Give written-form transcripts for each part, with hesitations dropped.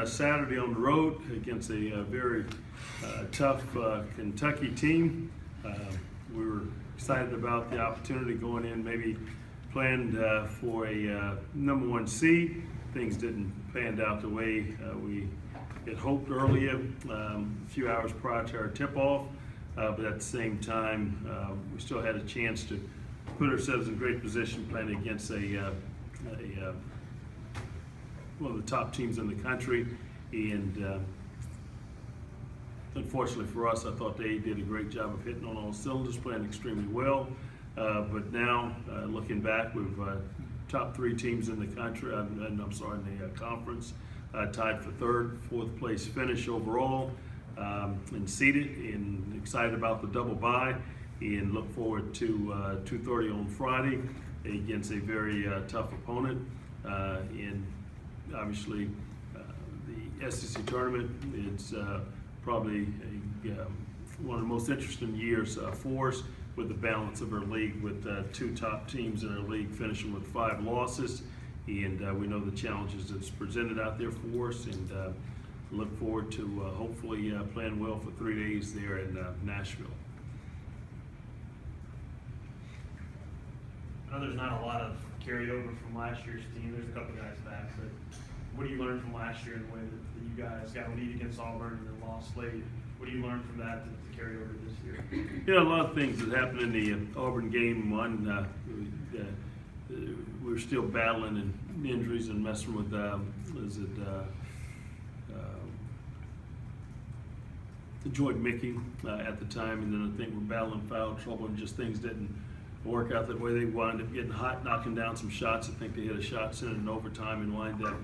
Saturday on the road against a very tough Kentucky team. We were excited about the opportunity going in, maybe planned for a number one seed. Things didn't pan out the way we had hoped earlier, a few hours prior to our tip-off, but at the same time, we still had a chance to put ourselves in great position playing against one of the top teams in the country, and unfortunately for us, I thought they did a great job of hitting on all cylinders, playing extremely well. But now, looking back, we've top three teams in the country, in the conference, tied for fourth place finish overall, and seeded, and excited about the double bye, and look forward to 2:30 on Friday against a very tough opponent. And obviously, the SEC tournament is probably one of the most interesting years for us, with the balance of our league, with two top teams in our league finishing with 5 losses. And we know the challenges that's presented out there for us, and look forward to hopefully playing well for 3 days there in Nashville. I know there's not a lot of carryover from last year's team. There's a couple guys back, but what do you learn from last year and the way that you guys got a lead against Auburn and then lost late? What do you learn from that to carry over this year? You know, a lot of things that happened in the Auburn game. One, we're still battling and injuries and messing with, Jordan Mickey at the time, and then I think we're battling foul trouble, and just things didn't work out that way. They wound up getting hot, knocking down some shots. I think they hit a shot, sent it in overtime, and wind up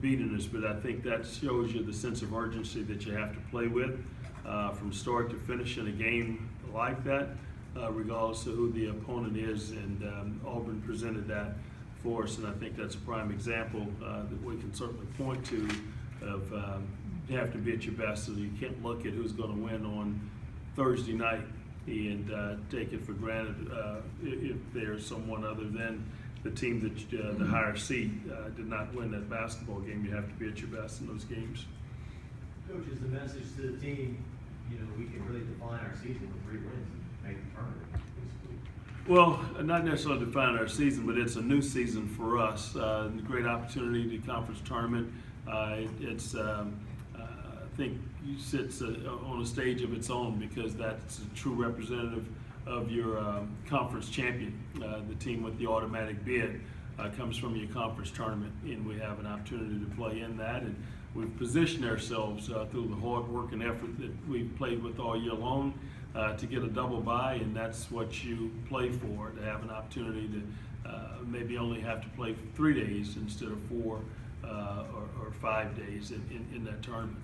beating us. But I think that shows you the sense of urgency that you have to play with from start to finish in a game like that, regardless of who the opponent is. And Auburn presented that for us, and I think that's a prime example that we can certainly point to of you have to be at your best, so you can't look at who's going to win on Thursday night and take it for granted if there's someone other than the team that the higher seed did not win that basketball game. You have to be at your best in those games. Coach, is the message to the team, you know, we can really define our season with 3 wins and make the tournament, basically? Well, not necessarily define our season, but it's a new season for us. Great opportunity to conference tournament. It's I think it sits on a stage of its own, because that's a true representative of your conference champion. The team with the automatic bid comes from your conference tournament, and we have an opportunity to play in that. And we've positioned ourselves through the hard work and effort that we've played with all year long to get a double bye, and that's what you play for, to have an opportunity to maybe only have to play for 3 days instead of 4 or 5 days in that tournament.